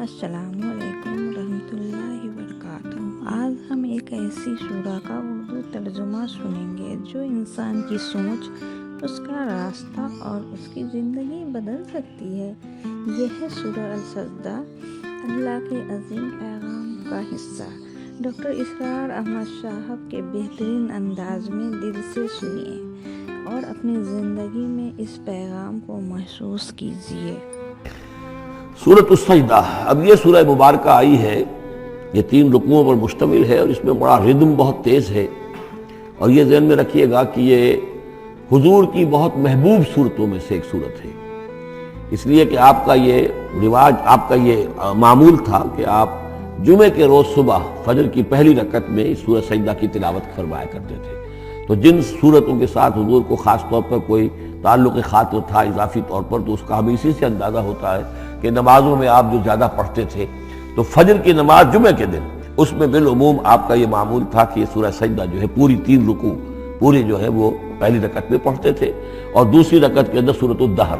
السلام علیکم ورحمۃ اللہ وبرکاتہ۔ آج ہم ایک ایسی سورہ کا اردو ترجمہ سنیں گے جو انسان کی سوچ، اس کا راستہ اور اس کی زندگی بدل سکتی ہے۔ یہ ہے سورہ السجدہ، اللہ کے عظیم پیغام کا حصہ۔ ڈاکٹر اسرار احمد صاحب کے بہترین انداز میں دل سے سنیے اور اپنی زندگی میں اس پیغام کو محسوس کیجیے۔ سورۃ السجدہ، اب یہ سورہ مبارکہ آئی ہے، یہ 3 رکوعوں پر مشتمل ہے اور اس میں بڑا ردم بہت تیز ہے، اور یہ ذہن میں رکھیے گا کہ یہ حضور کی بہت محبوب صورتوں میں سے ایک صورت ہے، اس لیے کہ آپ کا یہ رواج، آپ کا یہ معمول تھا کہ آپ جمعے کے روز صبح فجر کی پہلی رکعت میں اس سورہ سجدہ کی تلاوت فرمایا کرتے تھے۔ تو جن صورتوں کے ساتھ حضور کو خاص طور پر کوئی تعلق خاطر تھا اضافی طور پر، تو اس کا ہمیں اسی سے اندازہ ہوتا ہے کہ نمازوں میں آپ جو زیادہ پڑھتے تھے تو فجر کی نماز جمعے کے دن، اس میں بالعموم آپ کا یہ معمول تھا کہ یہ سورہ سجدہ جو ہے پوری 3 رکوع پوری جو ہے وہ پہلی رکعت میں پڑھتے تھے، اور دوسری رکعت کے اندر سورۃ الدہر،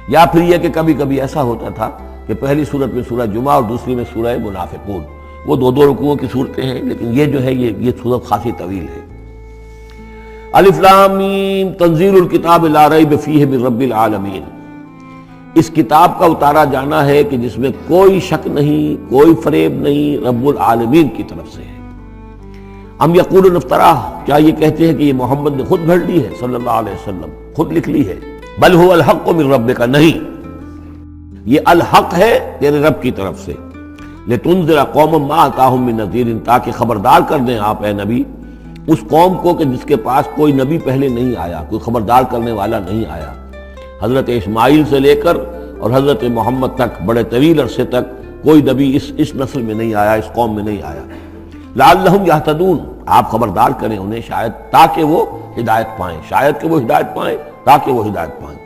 یا پھر یہ کہ کبھی کبھی ایسا ہوتا تھا کہ پہلی سورت میں سورہ جمعہ اور دوسری میں سورہ منافقون، وہ 2 رکوعوں کی صورتیں ہیں، لیکن یہ جو ہے یہ صورت خاصی طویل ہے۔ الف لام میم تنزیل الکتاب لا ریب فیہ من رب العالمین، اس کتاب کا اتارا جانا ہے کہ جس میں کوئی شک نہیں، کوئی فریب نہیں، رب العالمین کی طرف سے ہے۔ ام یقولون افتراہ، کیا یہ کہتے ہیں کہ یہ محمد نے خود گھڑ لی ہے صلی اللہ علیہ وسلم، خود لکھ لی ہے؟ بل هو الحق من ربک، نہیں، یہ الحق ہے تیرے رب کی طرف سے۔ لتنذر قوما ما اتاہم من نذیر، تاکہ خبردار کر دیں آپ اے نبی اس قوم کو کہ جس کے پاس کوئی نبی پہلے نہیں آیا، کوئی خبردار کرنے والا نہیں آیا۔ حضرت اسماعیل سے لے کر اور حضرت محمد تک بڑے طویل عرصے تک کوئی نبی اس نسل میں نہیں آیا، اس قوم میں نہیں آیا۔ لعلہم یہتدون، آپ خبردار کریں انہیں شاید تاکہ وہ ہدایت پائیں، شاید کہ وہ ہدایت پائیں، تاکہ وہ ہدایت پائیں۔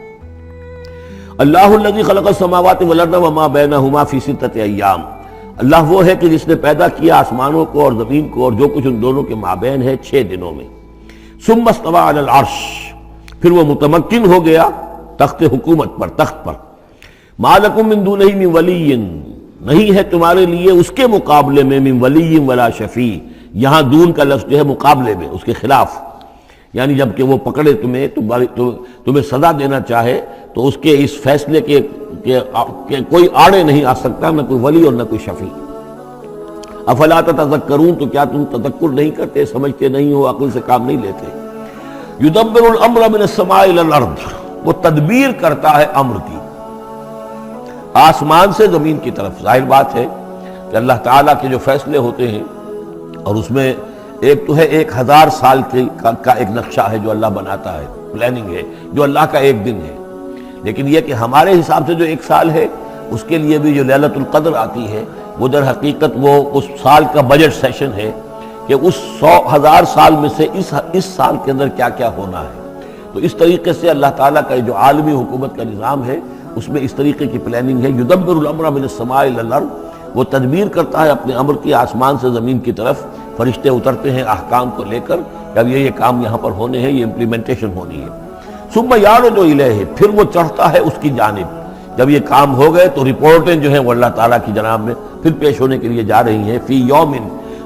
اللہ الذی خلق السماوات والارض وما بینہما فی 6 ایام، اللہ وہ ہے کہ جس نے پیدا کیا آسمانوں کو اور زمین کو اور جو کچھ ان دونوں کے مابین ہے 6 دنوں میں۔ ثم استوى علی العرش، پھر وہ متمکن ہو گیا تخت حکومت پر، تخت پر۔ ما لکم من دونہ من ولی، نہیں ہے تمہارے لیے اس کے مقابلے میں من ولی ولا شفیع، یہاں دون کا لفظ جو ہے مقابلے میں، اس کے خلاف، یعنی جب کہ وہ پکڑے تمہیں سزا دینا چاہے تو اس کے اس فیصلے کے کوئی آڑے نہیں آ سکتا، نہ کوئی ولی اور نہ کوئی شفیع۔ افلا تتذکرون، تو کیا تم تذکر نہیں کرتے، سمجھتے نہیں ہو، عقل سے کام نہیں لیتے۔ یدبر الامر من السماء الى الارض، وہ تدبیر کرتا ہے امر کی آسمان سے زمین کی طرف۔ ظاہر بات ہے کہ اللہ تعالیٰ کے جو فیصلے ہوتے ہیں، اور اس میں ایک تو ہے 1000 سال کا ایک نقشہ ہے جو اللہ بناتا ہے، پلاننگ ہے، جو اللہ کا ایک دن ہے، لیکن یہ کہ ہمارے حساب سے جو 1 سال ہے، اس کے لیے بھی جو لیلۃ القدر آتی ہے، وہ در حقیقت وہ اس سال کا بجٹ سیشن ہے کہ اس 100,000 سال میں سے اس سال کے اندر کیا کیا ہونا ہے۔ تو اس طریقے سے اللہ تعالیٰ کا جو عالمی حکومت کا نظام ہے، اس میں اس طریقے کی پلاننگ ہے۔ یدبر الامر من السماء الى الارض، وہ تدبیر کرتا ہے اپنے امر کی آسمان سے زمین کی طرف، فرشتے اترتے ہیں احکام کو لے کر، جب یہ کام یہاں پر ہونے ہیں، یہ امپلیمنٹیشن ہونی ہے۔ ثم یعرج الیہ، پھر وہ چڑھتا ہے اس کی جانب، جب یہ کام ہو گئے تو رپورٹیں جو ہیں وہ اللہ تعالیٰ کی جناب میں پھر پیش ہونے کے لیے جا رہی ہیں۔ فی یوم،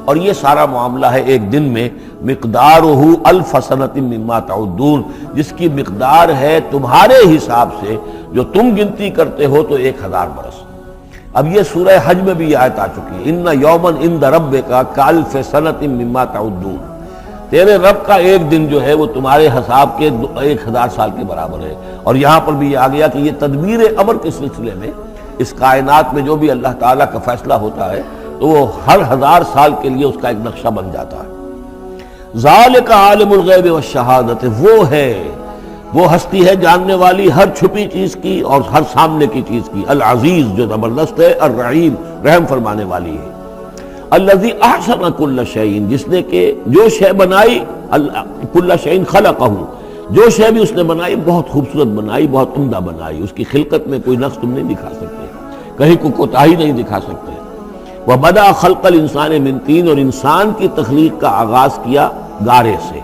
اور یہ سارا معاملہ ہے ایک دن میں، مقدارہ 1000 سنۃ مما تعدون، جس کی مقدار ہے تمہارے حساب سے جو تم گنتی کرتے ہو تو 1000 برس۔ اب یہ سورہ حج میں بھی یہ آیت آ چکی ہے، ان یومن عند ربک کالف سنۃ مما تعدون، تیرے رب کا ایک دن جو ہے وہ تمہارے حساب کے 1000 سال کے برابر ہے۔ اور یہاں پر بھی یہ آ گیا کہ یہ تدبیر امر کے سلسلے میں اس کائنات میں جو بھی اللہ تعالیٰ کا فیصلہ ہوتا ہے تو وہ ہر 1000 سال کے لیے اس کا ایک نقشہ بن جاتا ہے۔ ذالک عالم الغیب والشہادۃ، وہ ہے، وہ ہستی ہے جاننے والی ہر چھپی چیز کی اور ہر سامنے کی چیز کی، العزیز جو زبردست ہے، الرحیم رحم فرمانے والی ہے۔ الذی احسن کل شیء، جس نے کہ جو شے بنائی، کل شیء خلقہ، جو شے بھی اس نے بنائی بہت خوبصورت بنائی، بہت عمدہ بنائی، اس کی خلقت میں کوئی نقص تم نہیں دکھا سکتے، کہیں کوئی کوتاہی نہیں دکھا سکتے۔ وبدأ خلق الانسان من طین، اور انسان کی تخلیق کا آغاز کیا گارے سے۔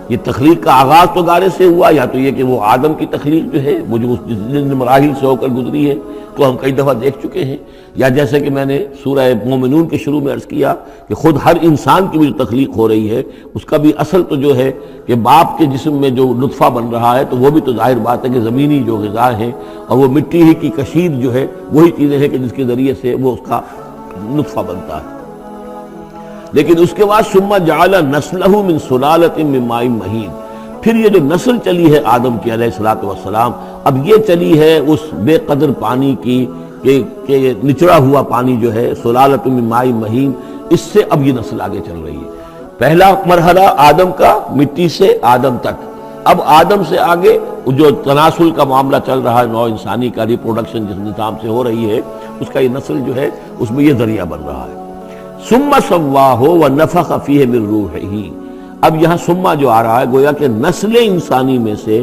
یہ تخلیق کا آغاز تو گارے سے ہوا، یا تو یہ کہ وہ آدم کی تخلیق جو ہے وہ جو جن مراحل سے ہو کر گزری ہے تو ہم کئی دفعہ دیکھ چکے ہیں، یا جیسے کہ میں نے سورہ مومنون کے شروع میں عرض کیا کہ خود ہر انسان کی بھی جو تخلیق ہو رہی ہے اس کا بھی اصل تو جو ہے کہ باپ کے جسم میں جو نطفہ بن رہا ہے تو وہ بھی تو ظاہر بات ہے کہ زمینی جو غذا ہیں اور وہ مٹی ہی کی کشید جو ہے وہی چیزیں ہیں کہ جس کے ذریعے سے وہ اس کا نطفہ بنتا ہے۔ لیکن اس کے بعد ثم جعل نسلہ من سلالۃ من ماء مہین، پھر یہ جو نسل چلی ہے آدم کی علیہ الصلوۃ والسلام، اب یہ چلی ہے اس بے قدر پانی کی کہ نچڑا ہوا پانی جو ہے سلالۃ من ماء مہین، اس سے اب یہ نسل آگے چل رہی ہے۔ پہلا مرحلہ آدم کا مٹی سے آدم تک، اب آدم سے آگے جو تناسل کا معاملہ چل رہا ہے نوع انسانی کا، ریپروڈکشن جس نظام سے ہو رہی ہے اس کا یہ نسل جو ہے اس میں یہ ذریعہ بن رہا ہے۔ ثم سواہ ونفخ فیہ من روحہ، اب یہاں ثم جو آ رہا ہے گویا کہ نسل انسانی میں سے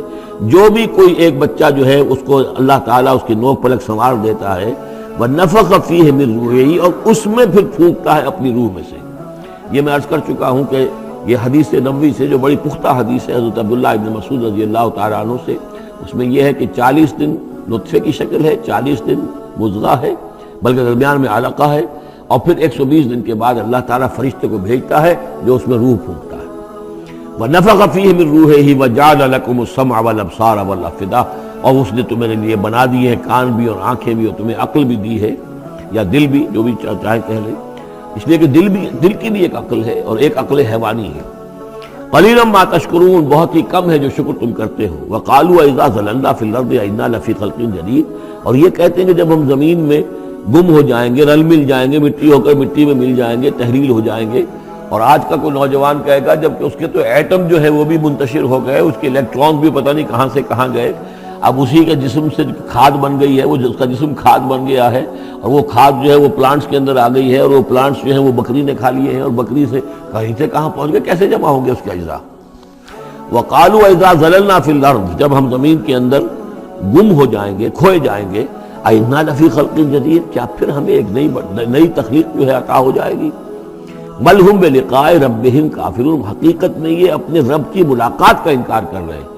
جو بھی کوئی ایک بچہ جو ہے اس کو اللہ تعالیٰ اس کی نوک پلک سنوار دیتا ہے، ونفخ فیہ من روحہ، اور اس میں پھر پھونکتا ہے اپنی روح میں سے۔ یہ میں عرض کر چکا ہوں کہ یہ حدیث نبوی سے جو بڑی پختہ حدیث ہے حضرت عبداللہ ابن مسعود رضی اللہ تعالیٰ عنہ سے، اس میں یہ ہے کہ 40 دن نطفے کی شکل ہے، 40 دن مضغہ ہے، بلکہ درمیان میں علقہ ہے، اور پھر 120 دن کے بعد اللہ تعالیٰ فرشتے کو بھیجتا ہے جو اس میں روح پھونکتا ہے۔ وَنَفَخَ فِيهِ مِن رُوحِهِ وَجَعَلَ لَكُمُ السَّمْعَ وَالْأَبْصَارَ وَالْأَفْئِدَةَ، اور اس نے تمہارے لیے بنا دیے ہیں کان بھی اور آنکھیں بھی، اور تمہیں عقل بھی دی ہے، یا دل بھی، جو بھی چاہے کہہ لیں، اس لیے کہ دل کی بھی ایک عقل ہے اور ایک عقل حیوانی ہے۔ قَلِيلًا مَا تَشْكُرُونَ، بہت ہی کم ہے جو شکر تم کرتے ہو۔ وَقَالُوا إِذَا ضَلَلْنَا فِي الْأَرْضِ أَإِنَّا لَفِي خَلْقٍ جَدِيدٍ، اور یہ کہتے ہیں کہ جب ہم زمین میں گم ہو جائیں گے، رل مل جائیں گے، مٹی ہو کر مٹی میں مل جائیں گے، تحلیل ہو جائیں گے۔ اور آج کا کوئی نوجوان کہے گا جبکہ اس کے تو ایٹم جو ہے وہ بھی منتشر ہو گئے، اس کے الیکٹرانز بھی پتہ نہیں کہاں سے کہاں گئے، اب اسی کے جسم سے کھاد بن گئی ہے، وہ اس کا جسم کھاد بن گیا ہے، اور وہ کھاد جو ہے وہ پلانٹس کے اندر آ گئی ہے، اور وہ پلانٹس جو ہیں وہ بکری نے کھا لیے ہیں، اور بکری سے کہیں سے کہاں پہنچ گئے، کیسے جمع ہوں گے اس کے اجزاء۔ وَقَالُوا إِذَا ضَلَلْنَا فِي الْأَرْضِ، جب ہم زمین کے اندر گم ہو جائیں گے، کھوئے جائیں گے، أَإِنَّا لَفِي خَلْقٍ جَدِيدٍ، کیا پھر ہمیں ایک نئی تخلیق جو ہے عطا ہو جائے گی۔ بل ہم بلقاء ربہم کافرون، حقیقت میں یہ اپنے رب کی ملاقات کا انکار کر رہے ہیں،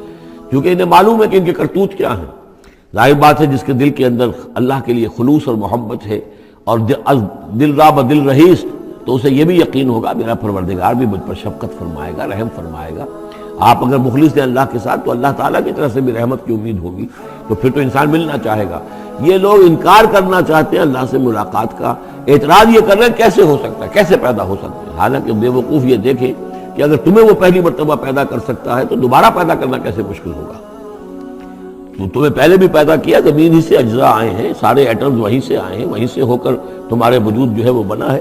کیونکہ انہیں معلوم ہے کہ ان کے کرتوت کیا ہیں۔ ظاہر بات ہے جس کے دل کے اندر اللہ کے لیے خلوص اور محبت ہے اور دل را بدل رہیس، تو اسے یہ بھی یقین ہوگا میرا پروردگار بھی مجھ پر شفقت فرمائے گا، رحم فرمائے گا۔ آپ اگر مخلص ہیں اللہ کے ساتھ تو اللہ تعالیٰ کی طرف سے بھی رحمت کی امید ہوگی، تو پھر تو انسان ملنا چاہے گا۔ یہ لوگ انکار کرنا چاہتے ہیں اللہ سے ملاقات کا، اعتراض یہ کر رہے ہیں کیسے ہو سکتا ہے، کیسے پیدا ہو سکتے ہیں، حالانکہ بے وقوف یہ دیکھیں کہ اگر تمہیں وہ پہلی مرتبہ پیدا کر سکتا ہے تو دوبارہ پیدا کرنا کیسے مشکل ہوگا۔ تو تمہیں پہلے بھی پیدا کیا، زمین ہی سے اجزاء آئے ہیں، سارے ایٹمز وہیں سے آئے ہیں، وہیں سے ہو کر تمہارے وجود جو ہے وہ بنا ہے۔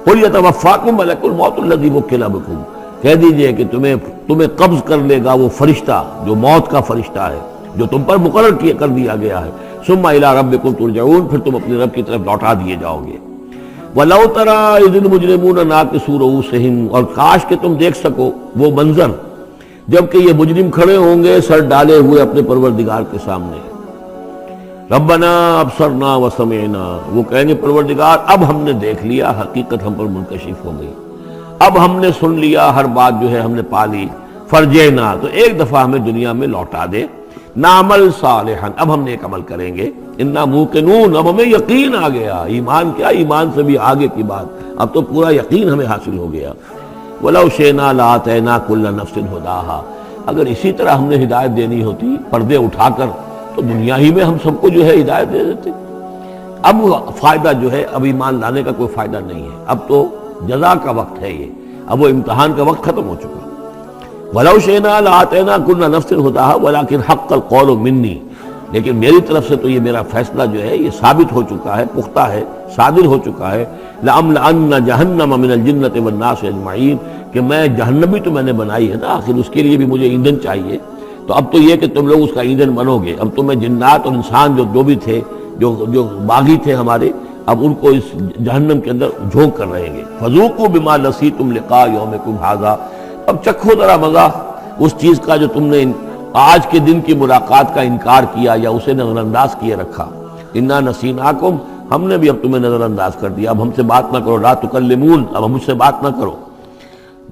قُلْ يَتَوَفَّاكُم مَلَكُ الْمَوْتِ الَّذِي وُكِّلَ بِكُم، کہہ دیجئے کہ تمہیں قبض کر لے گا وہ فرشتہ جو موت کا فرشتہ ہے، جو تم پر مقرر کر دیا گیا ہے۔ ثم إِلَىٰ رَبِّكُمْ تُرْجَعُونَ، پھر تم اپنے رب کی طرف لوٹا دیے جاؤ گے۔ وَلَوْ تَرَىٰ إِذِ الْمُجْرِمُونَ نَاكِسُو رُءُوسِهِمْ، اور کاش کہ تم دیکھ سکو وہ منظر جبکہ یہ مجرم کھڑے ہوں گے سر ڈالے ہوئے اپنے پروردگار کے سامنے۔ ربنا ابصرنا وسمعنا، وہ کہیں گے پروردگار اب ہم نے دیکھ لیا، حقیقت ہم پر منکشف ہو گئی، اب ہم نے سن لیا، ہر بات جو ہے ہم نے پا لی۔ فرجعنا، تو ایک دفعہ ہمیں دنیا میں لوٹا دے، نعمل صالحا، اب ہم نیک عمل کریں گے، انا موقنون، اب ہمیں یقین آ گیا، ایمان کیا، ایمان سے بھی آگے کی بات، اب تو پورا یقین ہمیں حاصل ہو گیا۔ وَلَوْ شِئْنَا لَآتَيْنَا كُلَّ نَفْسٍ هُدَاهَا، اگر اسی طرح ہم نے ہدایت دینی ہوتی پردے اٹھا کر تو دنیا ہی میں ہم سب کو جو ہے ہدایت دے دیتے۔ اب فائدہ جو ہے اب ایمان لانے کا کوئی فائدہ نہیں ہے، اب تو جزا کا وقت ہے، یہ اب وہ امتحان کا وقت ختم ہو چکا۔ وَلَوْ شِئْنَا لَآتَيْنَا كُلَّ نَفْسٍ هُدَاهَا وَلَكِنْ حَقَّ الْقَوْلُ مِنِّي، لیکن میری طرف سے تو یہ میرا فیصلہ جو ہے یہ ثابت ہو چکا ہے، پختہ ہے، صادر ہو چکا ہے۔ لَأَمْلَأَنَّ جَهَنَّمَ مِنَ الْجِنَّةِ وَالنَّاسِ أَجْمَعِينَ، کہ میں جہنم بھی تو میں نے بنائی ہے نا، آخر اس کے لیے بھی مجھے ایندھن چاہیے، تو اب تو یہ کہ تم لوگ اس کا ایندھن بنو گے، اب تمہیں جنات اور انسان جو بھی تھے، جو باغی تھے ہمارے، اب ان کو اس جہنم کے اندر جھونک کر رہیں گے۔ فَذُوقُوا بِمَا نَسِيتُمْ لِقَاءَ يَوْمِكُمْ هَذَا، اب چکھو ذرا مزہ اس چیز کا جو تم نے آج کے دن کی ملاقات کا انکار کیا یا اسے نظر انداز کیے رکھا۔ انا نسیناکم، ہم نے بھی اب تمہیں نظر انداز کر دیا، اب ہم سے بات نہ کرو، لا تکلمون، اب ہم مجھ سے بات نہ کرو۔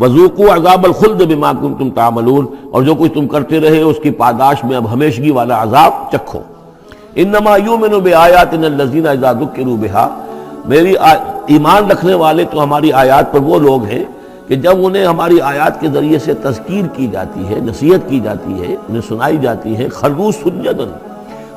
وذوقوا عذاب الخلد بما کنتم تعملون، اور جو کچھ تم کرتے رہے اس کی پاداش میں اب ہمیشگی والا عذاب چکھو۔ انما یؤمن بآیاتنا الذین اذا ذکروا بها، میری ایمان رکھنے والے تو ہماری آیات پر وہ لوگ ہیں کہ جب انہیں ہماری آیات کے ذریعے سے تذکیر کی جاتی ہے، نصیحت کی جاتی ہے، انہیں سنائی جاتی ہے، خروا سجدا،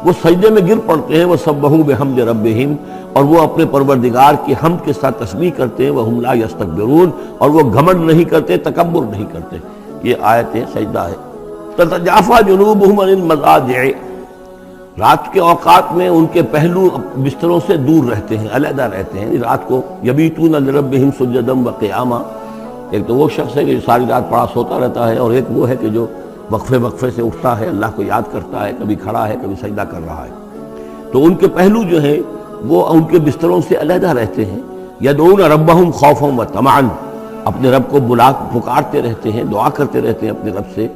وہ سجدے میں گر پڑتے ہیں، وسبحوا بحمد ربہم، اور وہ اپنے پروردگار کی حمد کے ساتھ تسبیح کرتے ہیں، وہم لا یستکبرون، اور وہ گھمنڈ نہیں کرتے، تکبر نہیں کرتے۔ یہ آیت سجدہ ہے۔ تتجافی جنوبہم عن المضاجع، رات کے اوقات میں ان کے پہلو بستروں سے دور رہتے ہیں، علیحدہ رہتے ہیں رات کو۔ یبیتون لربہم سجدا وقیاما، ایک تو وہ شخص ہے کہ جو ساری رات پڑا سوتا رہتا ہے، اور ایک وہ ہے کہ جو وقفے وقفے سے اٹھتا ہے، اللہ کو یاد کرتا ہے، کبھی کھڑا ہے کبھی سجدہ کر رہا ہے۔ تو ان کے پہلو جو ہیں وہ ان کے بستروں سے علیحدہ رہتے ہیں۔ یدعون ربہم خوفا وطمعا، اپنے رب کو پکارتے رہتے ہیں، دعا کرتے رہتے ہیں اپنے رب سے،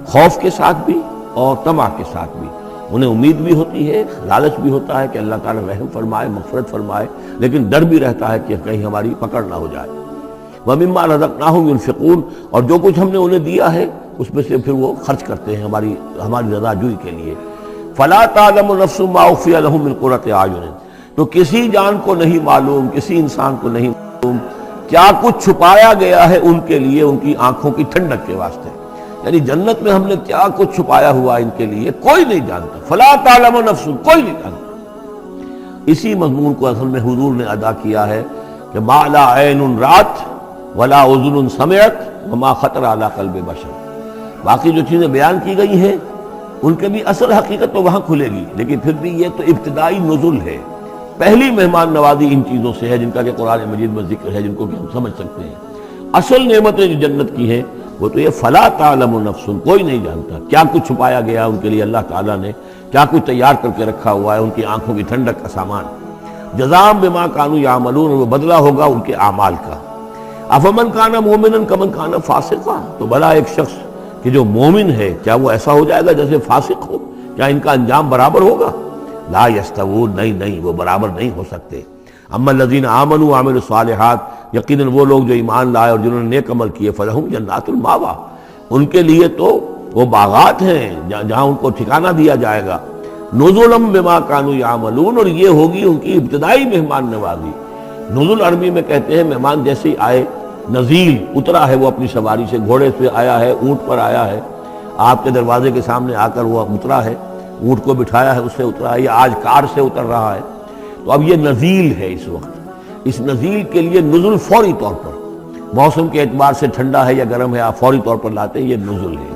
خوف کے ساتھ بھی اور طمع کے ساتھ بھی۔ انہیں امید بھی ہوتی ہے، لالچ بھی ہوتا ہے کہ اللہ تعالیٰ رحم فرمائے، مغفرت فرمائے، لیکن ڈر بھی رہتا ہے کہ کہیں ہماری پکڑ نہ ہو جائے۔ وَمِمَّا رَزَقْنَاهُمْ يُنْفِقُونَ، اور جو کچھ ہم نے انہیں دیا ہے اس میں سے پھر وہ خرچ کرتے ہیں ہماری رضا جوئی کے لیے۔ فَلَا تَعْلَمُ نَفْسٌ مَّا أُخْفِيَ لَهُم مِّن قُرَّةِ أَعْيُنٍ، تو کسی جان کو نہیں معلوم، کسی انسان کو نہیں معلوم کیا کچھ چھپایا گیا ہے ان کے لیے، ان کی آنکھوں کی ٹھنڈک کے واسطے۔ یعنی جنت میں ہم نے کیا کچھ چھپایا ہوا ان کے لیے کوئی نہیں جانتا۔ فَلَا تَعْلَمُ نَفْسٌ، کوئی نہیں جانتا۔ اسی مضمون کو اصل میں حضور نے ادا کیا ہے کہ مَا لَا عَيْنٌ رَأَتْ وَلَا أُذُنٌ سَمِعَتْ وَمَا خَطَرَ عَلَىٰ قَلْبِ بَشَرٍ، باقی جو چیزیں بیان کی گئی ہیں ان کے بھی اصل حقیقت تو وہاں کھلے گی، لیکن پھر بھی یہ تو ابتدائی نزول ہے، پہلی مہمان نوازی ان چیزوں سے ہے جن کا کہ قرآن مجید میں ذکر ہے، جن کو کہ ہم سمجھ سکتے ہیں۔ اصل نعمتیں جو جنت کی ہیں وہ تو یہ فلا تعلم نفس، کوئی نہیں جانتا کیا کچھ چھپایا گیا ان کے لیے، اللہ تعالیٰ نے کیا کچھ تیار کر کے رکھا ہوا ہے ان کی آنکھوں کی ٹھنڈک کا سامان۔ جزاء بما كانوا يعملون، وہ بدلہ ہوگا ان کے اعمال کا۔ افمن کان مومنا کمن کان فاسقا، تو بھلا ایک شخص کہ جو مومن ہے کیا وہ ایسا ہو جائے گا جیسے فاسق ہو؟ کیا ان کا انجام برابر ہوگا؟ لا یستوون، نہیں وہ برابر نہیں ہو سکتے۔ اما الذین آمنوا وعملوا الصالحات، یقیناً وہ لوگ جو ایمان لائے اور جنہوں نے نیک عمل کیے، فلہم جنات الماوا، ان کے لیے تو وہ باغات ہیں جہاں ان کو ٹھکانہ دیا جائے گا۔ نزلا بما كانوا يعملون، اور یہ ہوگی ان کی ابتدائی مہمان نوازی۔ نزل عربی میں کہتے ہیں مہمان جیسے ہی آئے، نزیل اترا ہے وہ اپنی سواری سے، گھوڑے پہ آیا ہے، اونٹ پر آیا ہے، آپ کے دروازے کے سامنے آ کر وہ اترا ہے، اونٹ کو بٹھایا ہے، اس سے اترا ہے، یا آج کار سے اتر رہا ہے، تو اب یہ نزیل ہے اس وقت۔ اس نزیل کے لیے نزل فوری طور پر، موسم کے اعتبار سے ٹھنڈا ہے یا گرم ہے، آپ فوری طور پر لاتے ہیں، یہ نزل ہے۔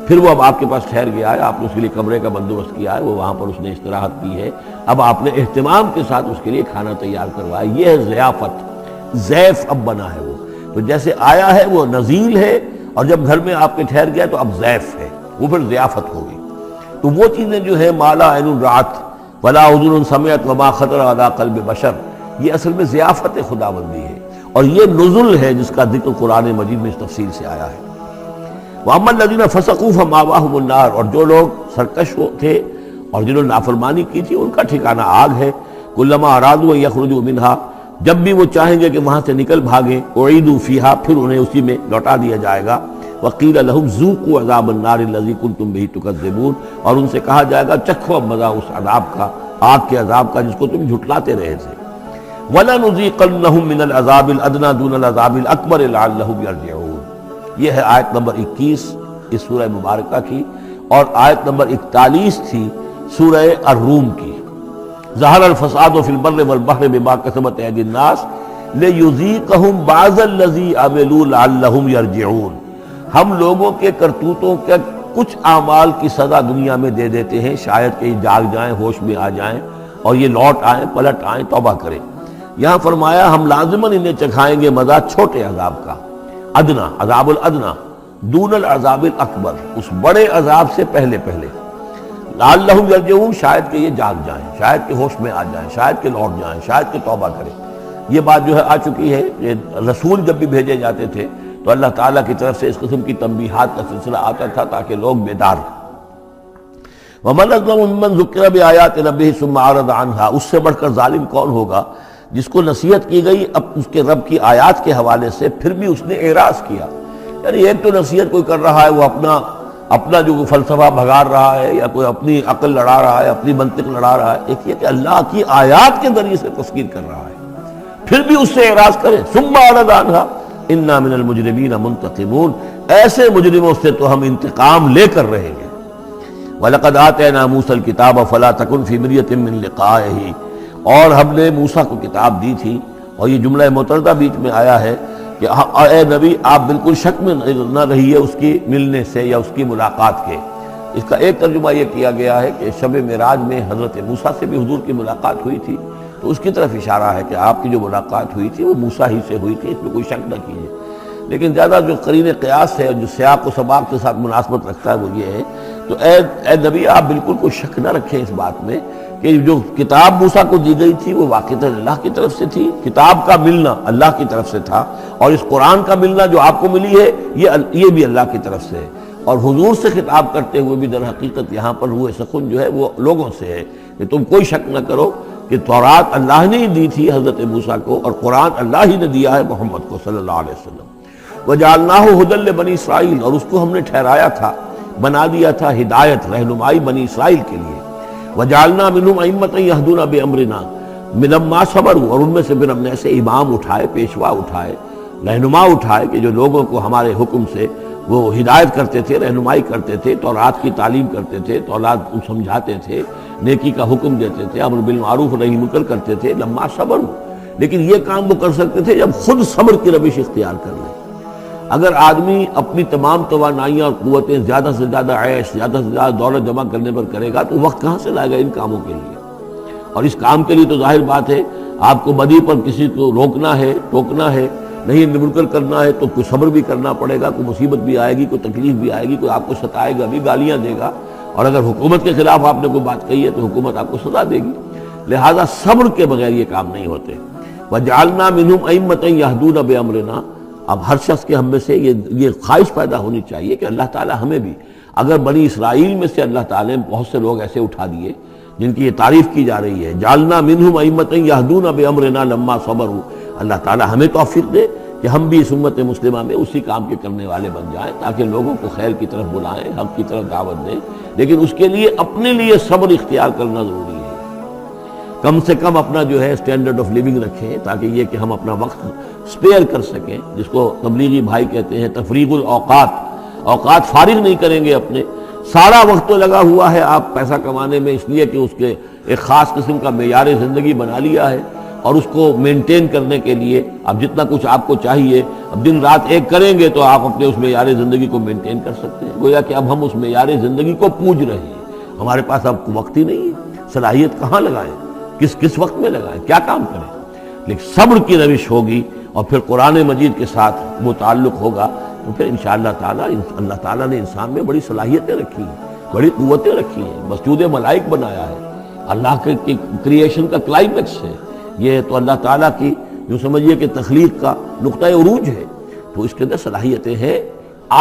پھر وہ اب آپ کے پاس ٹھہر گیا ہے، آپ نے اس کے لیے کمرے کا بندوبست کیا ہے، وہ وہاں پر اس نے استراحت کی ہے، اب آپ نے اہتمام کے ساتھ اس کے لیے کھانا تیار کروایا، یہ ہے ضیافت، ضیف اب بنا ہے وہ۔ تو جیسے آیا ہے وہ نزیل ہے، اور جب گھر میں آپ کے ٹھہر گیا تو اب ضیف ہے، وہ پھر ضیافت ہوگی۔ تو وہ چیزیں جو ہے ما لا عین رأت ولا اذن سمعت وما خطر علی قلب بشر، یہ اصل میں ضیافت خداوندی ہے، اور یہ نزل ہے جس کا ذکر قرآن مجید میں اس تفصیل سے آیا ہے۔ وَأَمَّا الَّذِينَ فَسَقُوا فَمَأْوَاهُمُ النَّارُ، اور جو لوگ سرکش تھے اور جنہوں نے نافرمانی کی تھی ان کا ٹھکانہ آگ ہے۔ كُلَّمَا أَرَادُوا أَن يَخْرُجُوا مِنْهَا، جب بھی وہ چاہیں گے کہ وہاں سے نکل بھاگیں، أُعِيدُوا فِيهَا، پھر انہیں اسی میں لوٹا دیا جائے گا۔ وَقِيلَ لَهُمْ ذُوقُوا عَذَابَ النَّارِ الَّذِي كُنتُمْ بِهِ تُكَذِّبُونَ، اور ان سے کہا جائے گا چکھو اب مزہ اس عذاب کا، آگ کے عذاب کا جس کو تم جھٹلاتے رہے تھے۔ وَلَنُذِيقَنَّهُم مِّنَ الْعَذَابِ الْأَدْنَىٰ دُونَ الْعَذَابِ الْأَكْبَرِ لَعَلَّهُمْ يَرْجِعُونَ۔ یہ ہے آیت نمبر 21 اس سورہ مبارکہ کی، اور آیت نمبر 41 تھی سورہ الروم کی۔ ظہر الفساد فی البر والبحر بما کسبت ایدی الناس لیذیقہم بعض الذی عملوا لعلہم یرجعون، ہم لوگوں کے کرتوتوں کے کچھ اعمال کی سزا دنیا میں دے دیتے ہیں، شاید کہ یہ جاگ جائیں، ہوش میں آ جائیں اور یہ لوٹ آئیں، پلٹ آئیں، توبہ کریں۔ یہاں فرمایا ہم لازماً انہیں چکھائیں گے مزہ چھوٹے عذاب کا، ادنا، عذاب الادنا، دون العذاب الاکبر، اس بڑے عذاب سے پہلے پہلے، لعلہم یرجعون، شاید کہ یہ جاگ جائیں، شاید کہ ہوش میں آ جائیں، شاید کہ لوٹ جائیں، شاید کہ توبہ کریں۔ یہ بات جو ہے آ چکی ہے کہ رسول جب بھی بھیجے جاتے تھے تو اللہ تعالیٰ کی طرف سے اس قسم کی تنبیہات کا سلسلہ آتا تھا تاکہ لوگ بیدار رہیں۔ وَمَنْ أَظْلَمُ مِمَّنْ ذُكِّرَ بِآيَاتِ رَبِّهِ ثُمَّ أَعْرَضَ عَنْهَا، اس سے بڑھ کر ظالم کون ہوگا جس کو نصیحت کی گئی اب اس کے رب کی آیات کے حوالے سے پھر بھی اس نے اعراض کیا۔ یعنی ایک تو نصیحت کوئی کر رہا ہے وہ اپنا جو فلسفہ بھگار رہا ہے یا کوئی اپنی عقل لڑا رہا ہے، اپنی منطق لڑا رہا ہے، ایک یہ کہ اللہ کی آیات کے ذریعے سے تذکیر کر رہا ہے، پھر بھی اس سے اعراض کرے ثم اعرض عنھا انا من المجرمین منتقمون، ایسے مجرموں سے تو ہم انتقام لے کر رہیں گے۔ وَلَقَدْ آتَيْنَا مُوسَى الْكِتَابَ فَلَا تَكُنْ فِي مِرْيَةٍ مِّن لِقَائِهِ، اور ہم نے موسیٰ کو کتاب دی تھی، اور یہ جملہ متردہ بیچ میں آیا ہے کہ اے نبی آپ بالکل شک میں نہ رہیے اس کی ملنے سے یا اس کی ملاقات کے۔ اس کا ایک ترجمہ یہ کیا گیا ہے کہ شب معراج میں حضرت موسیٰ سے بھی حضور کی ملاقات ہوئی تھی، تو اس کی طرف اشارہ ہے کہ آپ کی جو ملاقات ہوئی تھی وہ موسیٰ ہی سے ہوئی تھی، اس میں کوئی شک نہ کیجیے۔ لیکن زیادہ جو قرین قیاس ہے اور جو سیاق و سباق کے ساتھ مناسبت رکھتا ہے وہ یہ ہے، تو اے نبی آپ بالکل کوئی شک نہ رکھیں اس بات میں کہ جو کتاب موسیٰ کو دی گئی تھی وہ واقعتاً اللہ کی طرف سے تھی، کتاب کا ملنا اللہ کی طرف سے تھا، اور اس قرآن کا ملنا جو آپ کو ملی ہے یہ بھی اللہ کی طرف سے ہے، اور حضور سے خطاب کرتے ہوئے بھی در حقیقت یہاں پر روح سخن جو ہے وہ لوگوں سے ہے کہ تم کوئی شک نہ کرو کہ تورات اللہ نے ہی دی تھی حضرت موسیٰ کو، اور قرآن اللہ ہی نے دیا ہے محمد کو صلی اللہ علیہ وسلم۔ وَجَعَلْنَاهُ هُدًى لِبَنِي اسرائیل، اور اس کو ہم نے ٹھہرایا تھا، بنا دیا تھا ہدایت، رہنمائی بنی اسرائیل کے لیے۔ وَجَعَلْنَا مِنْهُمْ أَئِمَّةً يَهْدُونَ بِأَمْرِنَا لَمَّا صَبَرُوا، اور ان میں سے پھر ہم نے ایسے امام اٹھائے، پیشوا اٹھائے، رہنما اٹھائے کہ جو لوگوں کو ہمارے حکم سے وہ ہدایت کرتے تھے، رہنمائی کرتے تھے، تورات کی تعلیم کرتے تھے، تورات کو سمجھاتے تھے، نیکی کا حکم دیتے تھے، امر بالمعروف نہی منکر کرتے تھے۔ لما صبروا، لیکن یہ کام وہ کر سکتے تھے جب خود صبر کی روش اختیار کر لیں۔ اگر آدمی اپنی تمام توانائیاں اور قوتیں زیادہ سے زیادہ عیش، زیادہ سے زیادہ دولت جمع کرنے پر کرے گا تو وقت کہاں سے لائے گا ان کاموں کے لیے؟ اور اس کام کے لیے تو ظاہر بات ہے آپ کو بدی پر کسی کو روکنا ہے، ٹوکنا ہے، نہیں منکر کرنا ہے تو کوئی صبر بھی کرنا پڑے گا، کوئی مصیبت بھی آئے گی، کوئی تکلیف بھی آئے گی، کوئی آپ کو ستائے گا بھی، گالیاں دے گا، اور اگر حکومت کے خلاف آپ نے کوئی بات کہی ہے تو حکومت آپ کو سزا دے گی، لہذا صبر کے بغیر یہ کام نہیں ہوتے۔ وَجَعَلْنَا مِنْهُمْ أَئِمَّةً يَهْدُونَ بِأَمْرِنَا، اب ہر شخص کے ہم میں سے یہ خواہش پیدا ہونی چاہیے کہ اللہ تعالیٰ ہمیں بھی، اگر بنی اسرائیل میں سے اللہ تعالیٰ نے بہت سے لوگ ایسے اٹھا دیے جن کی یہ تعریف کی جا رہی ہے، جعلنا منہم ائمۃ یہدون بامرنا لما صبروا، اللہ تعالیٰ ہمیں توفیق دے کہ ہم بھی اس امت مسلمہ میں اسی کام کے کرنے والے بن جائیں، تاکہ لوگوں کو خیر کی طرف بلائیں، حق کی طرف دعوت دیں، لیکن اس کے لیے اپنے لیے صبر اختیار کرنا ضروری ہے۔ کم سے کم اپنا جو ہے اسٹینڈرڈ آف لیونگ رکھیں، تاکہ یہ کہ ہم اپنا وقت سپیئر کر سکیں، جس کو تبلیغی بھائی کہتے ہیں تفریغ الاوقات، اوقات فارغ نہیں کریں گے اپنے، سارا وقت تو لگا ہوا ہے آپ پیسہ کمانے میں، اس لیے کہ اس کے ایک خاص قسم کا معیار زندگی بنا لیا ہے، اور اس کو مینٹین کرنے کے لیے اب جتنا کچھ آپ کو چاہیے اب دن رات ایک کریں گے تو آپ اپنے اس معیار زندگی کو مینٹین کر سکتے ہیں، گویا کہ اب ہم اس معیار زندگی کو پوج رہے ہیں، ہمارے پاس اب وقت ہی نہیں ہے، صلاحیت کہاں لگائیں، کس وقت میں لگائیں، کیا کام کریں، لیکن صبر کی روش ہوگی اور پھر قرآن مجید کے ساتھ وہ تعلق ہوگا تو پھر انشاءاللہ تعالیٰ اللہ تعالیٰ نے انسان میں بڑی صلاحیتیں رکھی ہیں، بڑی قوتیں رکھی ہیں، مسجود ملائک بنایا ہے، اللہ کے کریشن کا کلائمیکس ہے یہ، تو اللہ تعالیٰ کی جو سمجھیے کہ تخلیق کا نقطۂ عروج ہے، تو اس کے اندر صلاحیتیں ہیں،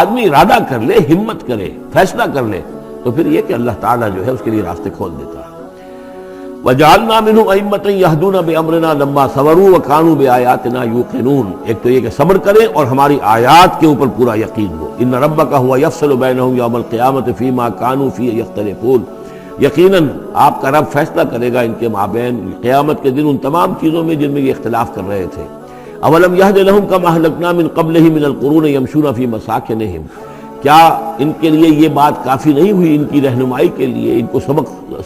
آدمی ارادہ کر لے، ہمت کرے، فیصلہ کر لے تو پھر یہ کہ اللہ تعالیٰ جو ہے اس کے لیے راستے کھول دیتا ہے۔ وَجَعَلْنَا مِنْهُمْ أَئِمَّةً يَهْدُونَ بِأَمْرِنَا لَمَّا صَبَرُوا وَكَانُوا بِآيَاتِنَا يُوقِنُونَ، ایک تو یہ کہ صبر کریں اور ہماری آیات کے اوپر پورا یقین ہو۔ إِنَّ رَبَّكَ هُوَ يَفْصِلُ بَيْنَهُمْ يَوْمَ الْقِيَامَةِ فِيمَا كَانُوا فِيهِ يَخْتَلِفُونَ، یقیناً آپ کا رب فیصلہ کرے گا ان کے مابین قیامت کے دن ان تمام چیزوں میں جن میں یہ اختلاف کر رہے تھے۔ أَوَلَمْ يَهْدِ لَهُمْ كَمَا أَهْلَكْنَا مِنْ قَبْلِهِمْ مِنَ الْقُرُونِ يَمْشُونَ فِي مَسَاكِنِهِمْ، کیا ان کے لیے یہ بات کافی نہیں ہوئی ان کی رہنمائی کے لیے، ان کو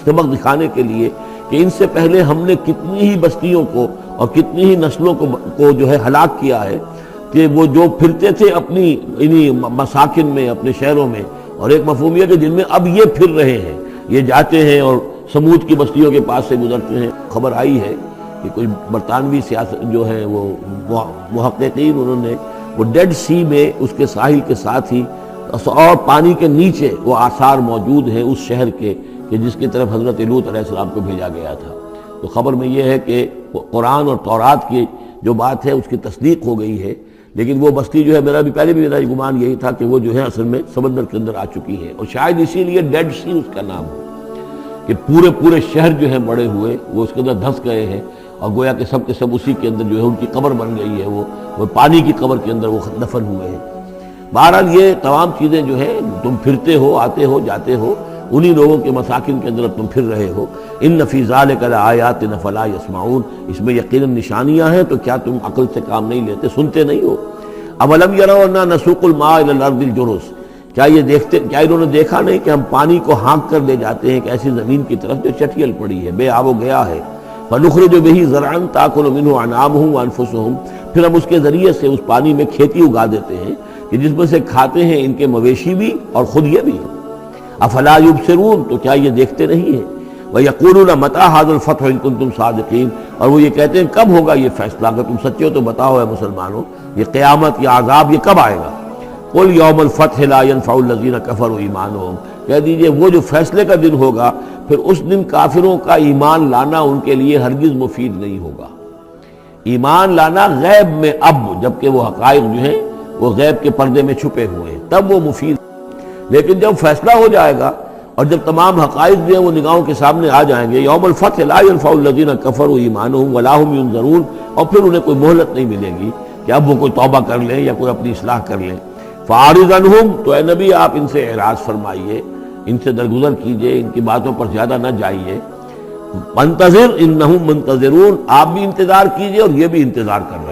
سبق دکھانے کے لیے کہ ان سے پہلے ہم نے کتنی ہی بستیوں کو اور کتنی ہی نسلوں کو جو ہے ہلاک کیا ہے، کہ وہ جو پھرتے تھے اپنی انہی مساکن میں، اپنے شہروں میں، اور ایک مفہوم یہ کہ جن میں اب یہ پھر رہے ہیں، یہ جاتے ہیں اور سمود کی بستیوں کے پاس سے گزرتے ہیں۔ خبر آئی ہے کہ کوئی برطانوی سیاست جو ہے وہ محققین، انہوں نے وہ ڈیڈ سی میں اس کے ساحل کے ساتھ ہی اور پانی کے نیچے وہ آثار موجود ہیں اس شہر کے کہ جس کی طرف حضرت لوط علیہ السلام کو بھیجا گیا تھا۔ تو خبر میں یہ ہے کہ قرآن اور تورات کی جو بات ہے اس کی تصدیق ہو گئی ہے، لیکن وہ بستی جو ہے پہلے بھی میرا گمان یہی تھا کہ وہ جو ہے اصل میں سمندر کے اندر آ چکی ہے، اور شاید اسی لیے ڈیڈ سی اس کا نام ہو کہ پورے شہر جو ہے بڑے ہوئے وہ اس کے اندر دھنس گئے ہیں، اور گویا کہ سب کے سب اسی کے اندر جو ہے ان کی قبر بن گئی ہے، وہ پانی کی قبر کے اندر وہ دفن ہوئے ہیں۔ بہرحال یہ تمام چیزیں جو ہے تم پھرتے ہو، آتے ہو، جاتے ہو، انہی لوگوں کے مساکن کے اندر تم پھر رہے ہو۔ ان فی ذلک لآیات فلا یسمعون، اس میں یقیناً نشانیاں ہیں، تو کیا تم عقل سے کام نہیں لیتے، سنتے نہیں ہو؟ اولم یروا انا نسوق الماء الی الارض الجرز، کیا انہوں نے دیکھا نہیں کہ ہم پانی کو ہانک کر لے جاتے ہیں ایک ایسی زمین کی طرف جو چٹیل پڑی ہے، بے آب و گیا ہے، فنخرج به زرعا تاکل منه انعامهم وانفسهم، پھر ہم اس کے ذریعے سے اس پانی میں کھیتی اگا دیتے ہیں کہ جس میں سے کھاتے ہیں ان کے مویشی بھی اور خود یہ بھی۔ افلا یبصرون، تو کیا یہ دیکھتے نہیں ہیں؟ وَيَقُولُونَ مَتَىٰ هَٰذَا الْفَتْحُ إِن كُنتُمْ صَادِقِينَ، اور وہ یہ کہتے ہیں کب ہوگا یہ فیصلہ، اگر تم سچے ہو تو بتاؤ اے مسلمانوں، یہ قیامت یا عذاب یہ کب آئے گا؟ قُلْ يَوْمَ الْفَتْحِ لَا يَنفَعُ الَّذِينَ كَفَرُوا إِيمَانُهُمْ، کہہ دیجئے وہ جو فیصلے کا دن ہوگا پھر اس دن کافروں کا ایمان لانا ان کے لیے ہرگز مفید نہیں ہوگا۔ ایمان لانا غیب میں اب، جبکہ وہ حقائق جو ہیں وہ غیب کے پردے میں چھپے ہوئے ہیں، تب وہ مفید، لیکن جب فیصلہ ہو جائے گا اور جب تمام حقائق جو ہیں وہ نگاہوں کے سامنے آ جائیں گے، یوم الفتح لا ينفع الذین کفروا ایمانہم ولا هم ینظرون، اور پھر انہیں کوئی مہلت نہیں ملے گی کہ اب وہ کوئی توبہ کر لیں یا کوئی اپنی اصلاح کر لیں۔ فاعرض عنہم، تو اے نبی آپ ان سے اعراض فرمائیے، ان سے درگزر کیجئے، ان کی باتوں پر زیادہ نہ جائیے۔ منتظر انہم منتظرون، آپ بھی انتظار کیجئے اور یہ بھی انتظار کر رہے ہیں۔